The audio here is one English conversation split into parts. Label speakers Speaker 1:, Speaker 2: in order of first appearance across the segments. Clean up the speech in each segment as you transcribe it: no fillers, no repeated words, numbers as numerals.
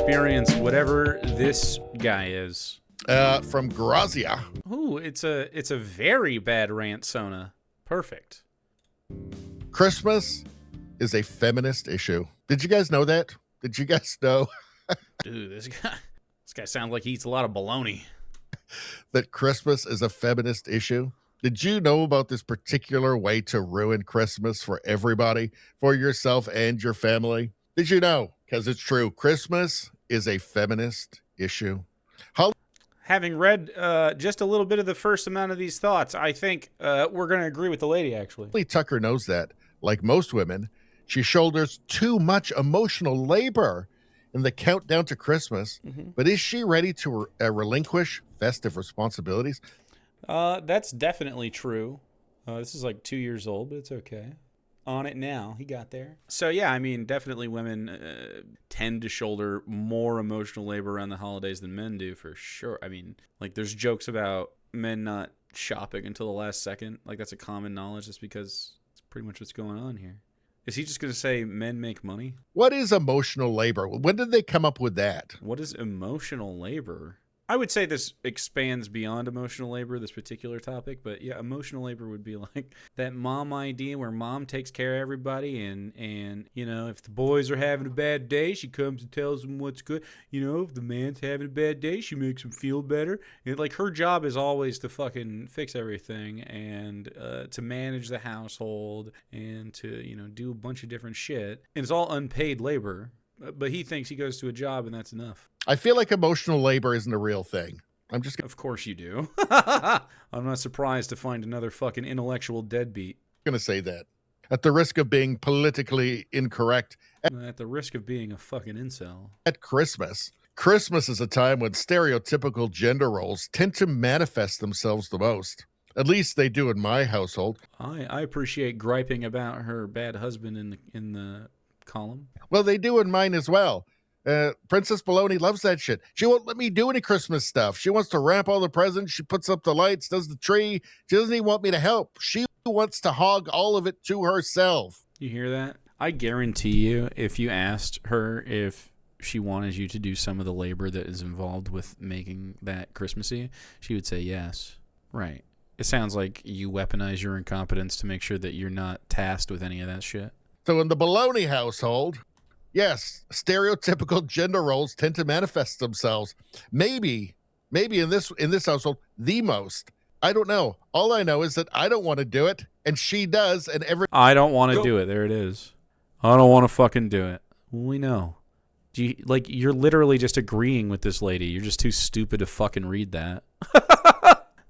Speaker 1: experience whatever this guy is.
Speaker 2: From Grazia.
Speaker 1: Ooh, it's a very bad rant, Sona. Perfect.
Speaker 2: Christmas is a feminist issue. Did you guys know that? Did you guys know?
Speaker 1: Dude, this guy sounds like he eats a lot of bologna.
Speaker 2: That Christmas is a feminist issue? Did you know about this particular way to ruin Christmas for everybody, for yourself and your family? Did you know? Because it's true. Christmas is a feminist issue.
Speaker 1: Having read just a little bit of the first amount of these thoughts, I think we're going to agree with the lady, actually.
Speaker 2: Holly Tucker knows that. Like most women, she shoulders too much emotional labor in the countdown to Christmas. Mm-hmm. But is she ready to relinquish festive responsibilities?
Speaker 1: That's definitely true. This is like 2 years old, but it's okay. On it now. He got there. So, yeah, I mean, definitely women tend to shoulder more emotional labor around the holidays than men do, for sure. I mean, like, there's jokes about men not shopping until the last second. Like, that's a common knowledge just because it's pretty much what's going on here. Is he just going to say men make money?
Speaker 2: What is emotional labor? When did they come up with that?
Speaker 1: What is emotional labor? I would say this expands beyond emotional labor, this particular topic, but yeah, emotional labor would be like that mom idea where mom takes care of everybody and you know, if the boys are having a bad day, she comes and tells them what's good. You know, if the man's having a bad day, she makes him feel better. And like her job is always to fucking fix everything and to manage the household and to, you know, do a bunch of different shit. And it's all unpaid labor. But he thinks he goes to a job and that's enough.
Speaker 2: I feel like emotional labor isn't a real thing.
Speaker 1: Of course you do. I'm not surprised to find another fucking intellectual deadbeat.
Speaker 2: I'm going to say that. At the risk of being politically incorrect.
Speaker 1: At the risk of being a fucking incel.
Speaker 2: At Christmas. Christmas is a time when stereotypical gender roles tend to manifest themselves the most. At least they do in my household.
Speaker 1: I appreciate griping about her bad husband in the column.
Speaker 2: Well, they do in mine as well. Princess Baloney loves that shit. She won't let me do any Christmas stuff. She wants to wrap all the presents. She puts up the lights, does the tree. She doesn't even want me to help. She wants to hog all of it to herself.
Speaker 1: You hear that? I guarantee you, if you asked her if she wanted you to do some of the labor that is involved with making that Christmassy, she would say yes. Right. It sounds like you weaponize your incompetence to make sure that you're not tasked with any of that shit.
Speaker 2: So in the Baloney household, yes, stereotypical gender roles tend to manifest themselves. Maybe in this household, the most. I don't know. All I know is that I don't want to do it, and she does, and
Speaker 1: I don't want to do it. There it is. I don't want to fucking do it. We know. You're literally just agreeing with this lady. You're just too stupid to fucking read that.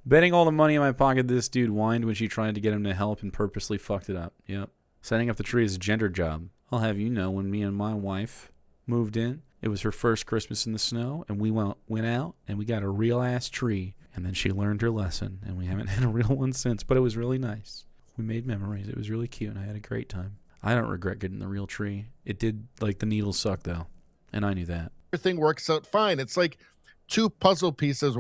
Speaker 1: Betting all the money in my pocket this dude whined when she tried to get him to help and purposely fucked it up. Yep. Setting up the tree is a gender job. I'll have you know, when me and my wife moved in, it was her first Christmas in the snow, and we went out and we got a real-ass tree. And then she learned her lesson, and we haven't had a real one since, but it was really nice. We made memories. It was really cute, and I had a great time. I don't regret getting the real tree. It did, like, the needles suck, though, and I knew that.
Speaker 2: Everything works out fine. It's like two puzzle pieces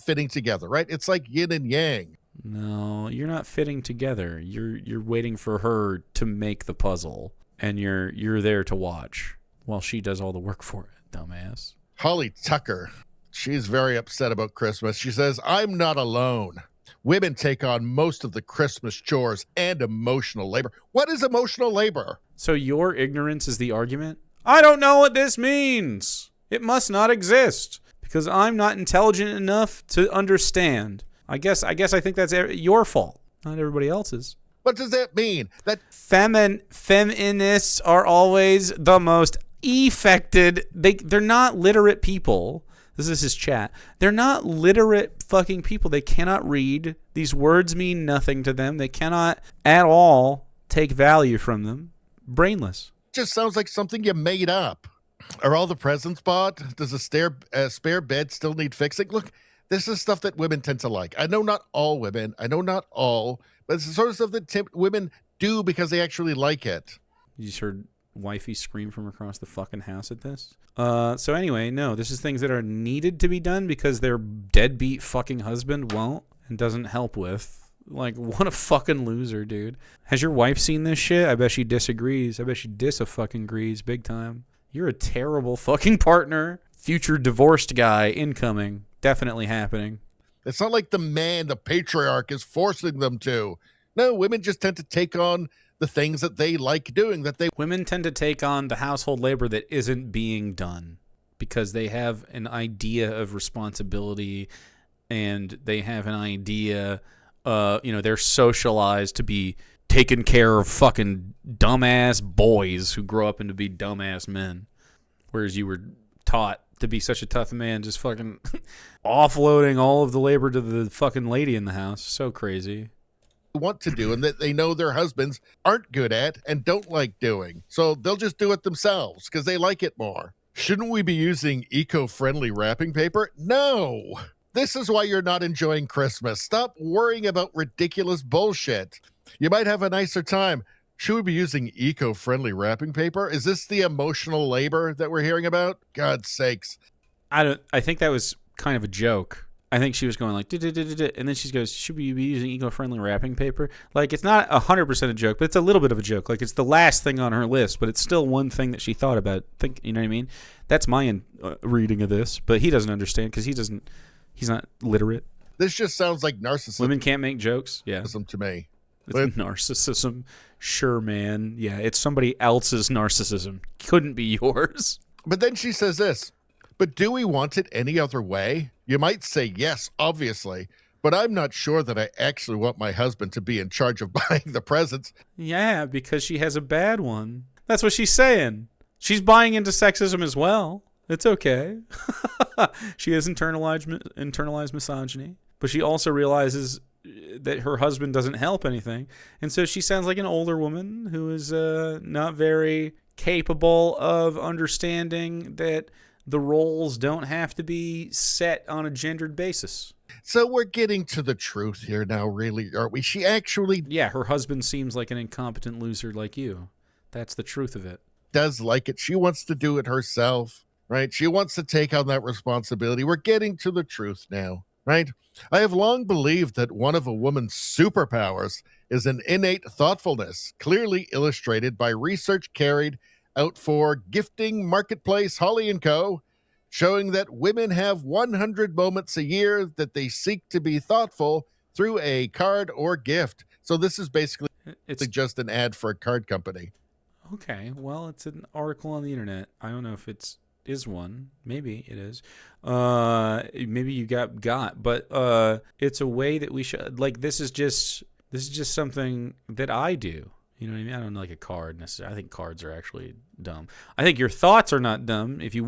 Speaker 2: fitting together, right? It's like yin and yang.
Speaker 1: No, you're not fitting together. You're waiting for her to make the puzzle, and you're there to watch while she does all the work for it, dumbass.
Speaker 2: Holly Tucker, she's very upset about Christmas. She says, I'm not alone. Women take on most of the Christmas chores and emotional labor. What is emotional labor?
Speaker 1: So your ignorance is the argument? I don't know what this means. It must not exist because I'm not intelligent enough to understand. I guess I think that's your fault, not everybody else's.
Speaker 2: What does that mean? That
Speaker 1: feminists are always the most affected. They're not literate people. This is his chat. They're not literate fucking people. They cannot read. These words mean nothing to them. They cannot at all take value from them. Brainless.
Speaker 2: Just sounds like something you made up. Are all the presents bought? Does a spare bed still need fixing? Look, this is stuff that women tend to like. I know not all women. I know not all. But it's the sort of stuff that women do because they actually like it.
Speaker 1: You just heard wifey scream from across the fucking house at this. So anyway, no, this is things that are needed to be done because their deadbeat fucking husband won't and doesn't help with. Like, what a fucking loser, dude. Has your wife seen this shit? I bet she disagrees. I bet she dis-a-fucking-grees big time. You're a terrible fucking partner. Future divorced guy incoming. Definitely happening.
Speaker 2: It's not like the man, the patriarch, is forcing them to. No, women just tend to take on the things that they like doing,
Speaker 1: Women tend to take on the household labor that isn't being done because they have an idea of responsibility and they have an idea, they're socialized to be taking care of fucking dumbass boys who grow up into be dumbass men. Whereas you were taught to be such a tough man, just fucking offloading all of the labor to the fucking lady in the house. So crazy.
Speaker 2: want to do and that they know their husbands aren't good at and don't like doing. So they'll just do it themselves because they like it more. Shouldn't we be using eco-friendly wrapping paper? No. This is why you're not enjoying Christmas. Stop worrying about ridiculous bullshit. You might have a nicer time. Should we be using eco-friendly wrapping paper? Is this the emotional labor that we're hearing about? God's sakes.
Speaker 1: I think that was kind of a joke. I think she was going like, and then she goes, should we be using eco-friendly wrapping paper? Like, it's not 100% a joke, but it's a little bit of a joke. Like, it's the last thing on her list, but it's still one thing that she thought about. You know what I mean? That's my reading of this, but he doesn't understand because he's not literate.
Speaker 2: This just sounds like narcissism.
Speaker 1: Women can't make jokes? Yeah.
Speaker 2: To me.
Speaker 1: It's narcissism. Sure, man. Yeah, it's somebody else's narcissism. Couldn't be yours.
Speaker 2: But then she says this, but do we want it any other way? You might say yes, obviously, but I'm not sure that I actually want my husband to be in charge of buying the presents.
Speaker 1: Yeah, because she has a bad one. That's what she's saying. She's buying into sexism as well. It's okay. She has internalized misogyny, but she also realizes that her husband doesn't help anything. And so she sounds like an older woman who is not very capable of understanding that the roles don't have to be set on a gendered basis.
Speaker 2: So we're getting to the truth here now, really, aren't we? She actually...
Speaker 1: Yeah, her husband seems like an incompetent loser like you. That's the truth of it.
Speaker 2: Does like it. She wants to do it herself, right? She wants to take on that responsibility. We're getting to the truth now, right? I have long believed that one of a woman's superpowers is an innate thoughtfulness, clearly illustrated by research carried out for Gifting Marketplace, Holly & Co., showing that women have 100 moments a year that they seek to be thoughtful through a card or gift. So this is basically just an ad for a card company.
Speaker 1: Okay, well, it's an article on the internet. I don't know if is one. Maybe it is. Maybe you got, but it's a way that we should, like, this is just something that I do. You know what I mean? I don't like a card necessarily. I think cards are actually dumb. I think your thoughts are not dumb. If you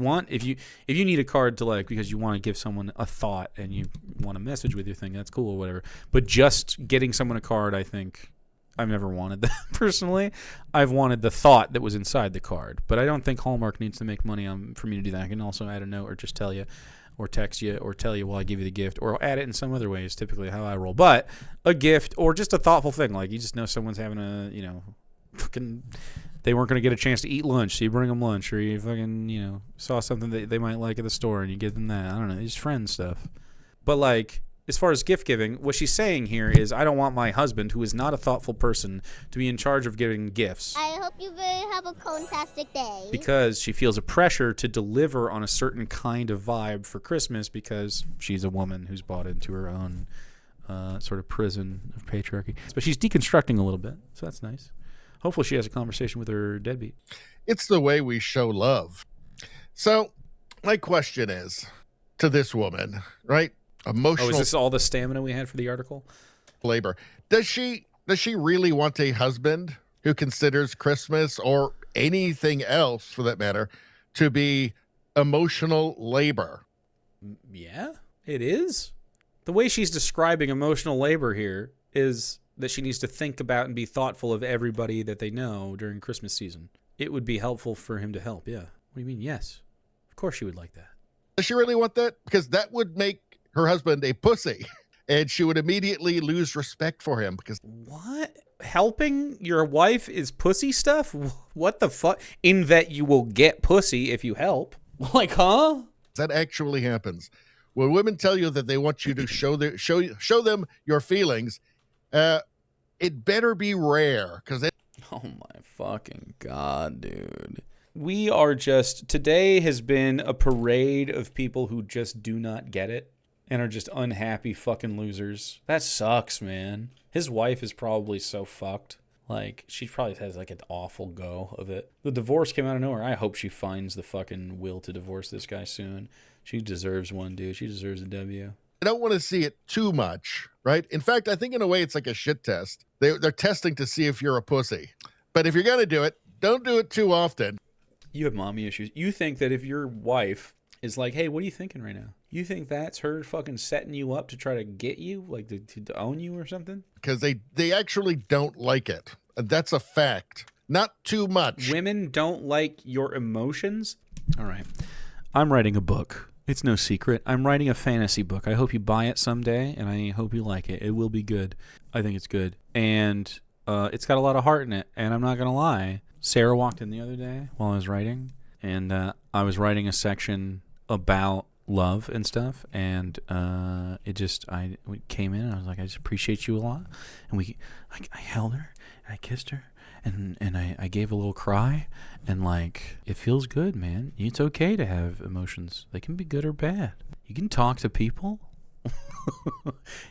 Speaker 1: need a card to, like, because you want to give someone a thought and you want a message with your thing, that's cool or whatever. But just getting someone a card, I think I've never wanted that personally. I've wanted the thought that was inside the card. But I don't think Hallmark needs to make money for me to do that. I can also add a note or just tell you or text you or tell you while I give you the gift, or I'll add it in some other ways, typically how I roll. But a gift or just a thoughtful thing, like you just know someone's having they weren't going to get a chance to eat lunch, so you bring them lunch, or you fucking, saw something that they might like at the store and you give them that. I don't know, just friend stuff. But like, as far as gift giving, what she's saying here is, I don't want my husband, who is not a thoughtful person, to be in charge of giving gifts.
Speaker 3: I hope you have a fantastic day.
Speaker 1: Because she feels a pressure to deliver on a certain kind of vibe for Christmas because she's a woman who's bought into her own sort of prison of patriarchy. But she's deconstructing a little bit, so that's nice. Hopefully she has a conversation with her deadbeat.
Speaker 2: It's the way we show love. So my question is to this woman, right? Emotional.
Speaker 1: Oh, is this all the stamina we had for the article?
Speaker 2: Labor. Does she really want a husband who considers Christmas or anything else for that matter to be emotional labor?
Speaker 1: Yeah, it is. The way she's describing emotional labor here is that she needs to think about and be thoughtful of everybody that they know during Christmas season. It would be helpful for him to help, yeah. What do you mean, yes? Of course she would like that.
Speaker 2: Does she really want that? Because that would make her husband a pussy, and she would immediately lose respect for him. Because
Speaker 1: what? Helping your wife is pussy stuff? What the fuck? In that you will get pussy if you help. Like, huh?
Speaker 2: That actually happens. When women tell you that they want you to show them your feelings, it better be rare. Because
Speaker 1: oh my fucking God, dude. We are just, today has been a parade of people who just do not get it and are just unhappy fucking losers. That sucks, man. His wife is probably so fucked. Like, she probably has like an awful go of it. The divorce came out of nowhere. I hope she finds the fucking will to divorce this guy soon. She deserves one, dude. She deserves a W.
Speaker 2: I don't want to see it too much, right? In fact, I think in a way it's like a shit test. They're testing to see if you're a pussy. But if you're going to do it, don't do it too often.
Speaker 1: You have mommy issues. You think that if your wife is like, hey, what are you thinking right now? You think that's her fucking setting you up to try to get you, like to own you or something?
Speaker 2: Because they actually don't like it. That's a fact. Not too much.
Speaker 1: Women don't like your emotions? All right. I'm writing a book. It's no secret. I'm writing a fantasy book. I hope you buy it someday, and I hope you like it. It will be good. I think it's good. And it's got a lot of heart in it, and I'm not going to lie. Sarah walked in the other day while I was writing, and I was writing a section about love and stuff, and we came in, and I was like, I just appreciate you a lot. And I held her, and I kissed her, and I gave a little cry, and like, it feels good, man. It's okay to have emotions. They can be good or bad. You can talk to people.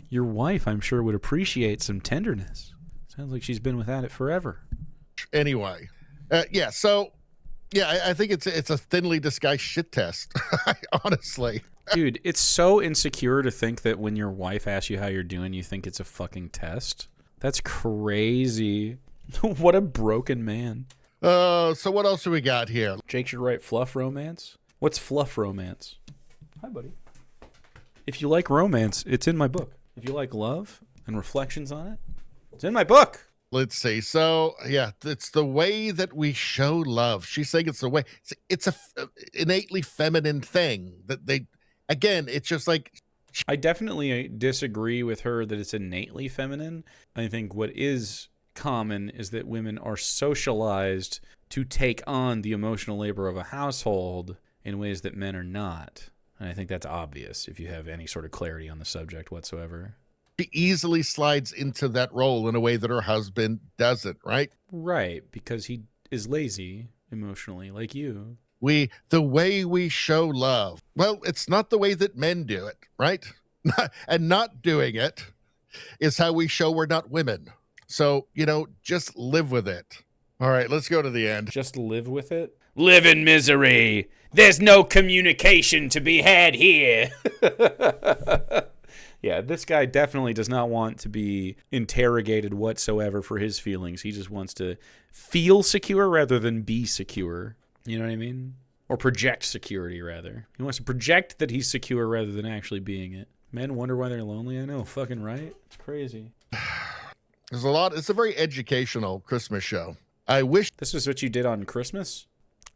Speaker 1: Your wife, I'm sure, would appreciate some tenderness. Sounds like she's been without it forever.
Speaker 2: Anyway, I think it's a thinly disguised shit test. Honestly,
Speaker 1: dude, it's so insecure to think that when your wife asks you how you're doing, you think it's a fucking test. That's crazy. What a broken man.
Speaker 2: So what else do we got here?
Speaker 1: Jake should write fluff romance. What's fluff romance? Hi, buddy. If you like romance, it's in my book. If you like love and reflections on it, it's in my book.
Speaker 2: Let's see. So, yeah, it's the way that we show love. She's saying it's the way. It's a innately feminine thing that it's just like.
Speaker 1: I definitely disagree with her that it's innately feminine. I think what is common is that women are socialized to take on the emotional labor of a household in ways that men are not. And I think that's obvious if you have any sort of clarity on the subject whatsoever.
Speaker 2: She easily slides into that role in a way that her husband doesn't, right?
Speaker 1: Right, because he is lazy emotionally, like you.
Speaker 2: The way we show love. Well, it's not the way that men do it, right? And not doing it is how we show we're not women. So, just live with it. All right, let's go to the end.
Speaker 1: Just live with it? Live in misery. There's no communication to be had here. Yeah, this guy definitely does not want to be interrogated whatsoever for his feelings. He just wants to feel secure rather than be secure. You know what I mean? Or project security, rather. He wants to project that he's secure rather than actually being it. Men wonder why they're lonely. I know, fucking right. It's crazy.
Speaker 2: There's a lot. It's a very educational Christmas show. I wish
Speaker 1: this was what you did on Christmas.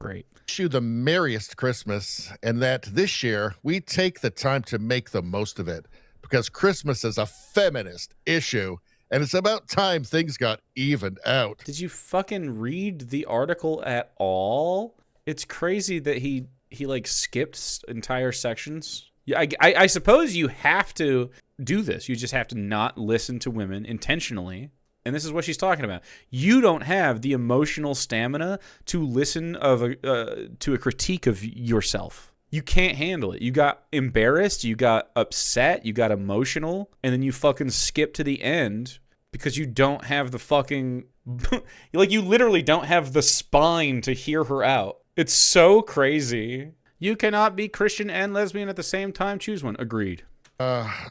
Speaker 1: Great.
Speaker 2: You the merriest Christmas, and that this year we take the time to make the most of it, because Christmas is a feminist issue, and it's about time things got evened out.
Speaker 1: Did you fucking read the article at all? It's crazy that he like skipped entire sections. Yeah, I suppose you have to do this. You just have to not listen to women intentionally. And this is what she's talking about. You don't have the emotional stamina to listen to a critique of yourself. You can't handle it. You got embarrassed, you got upset, you got emotional, and then you fucking skip to the end because you don't have the fucking... like, you literally don't have the spine to hear her out. It's so crazy. You cannot be Christian and lesbian at the same time. Choose one. Agreed.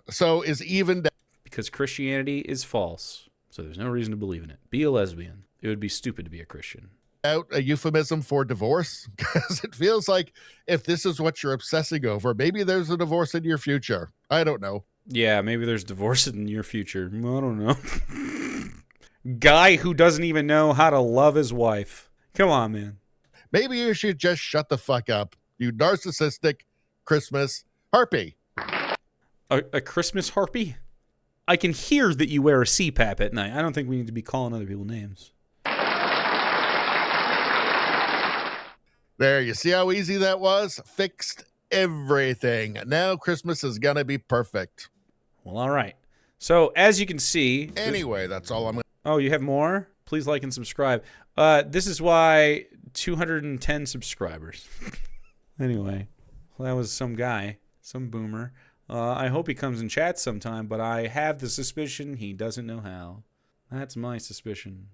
Speaker 2: So is even...
Speaker 1: Because Christianity is false. So there's no reason to believe in it. Be a lesbian. It would be stupid to be a Christian.
Speaker 2: Out a euphemism for divorce? Because it feels like if this is what you're obsessing over, maybe there's a divorce in your future. I don't know.
Speaker 1: Yeah, maybe there's divorce in your future. I don't know. Guy who doesn't even know how to love his wife. Come on, man.
Speaker 2: Maybe you should just shut the fuck up. You narcissistic Christmas harpy.
Speaker 1: A Christmas harpy? I can hear that you wear a CPAP at night. I don't think we need to be calling other people names.
Speaker 2: There, you see how easy that was? Fixed everything. Now Christmas is going to be perfect.
Speaker 1: Well, all right. So, as you can see...
Speaker 2: Anyway, that's all I'm going to...
Speaker 1: Oh, you have more? Please like and subscribe. This is why 210 subscribers. Anyway, well, that was some guy, some boomer. I hope he comes and chats sometime, but I have the suspicion he doesn't know how. That's my suspicion.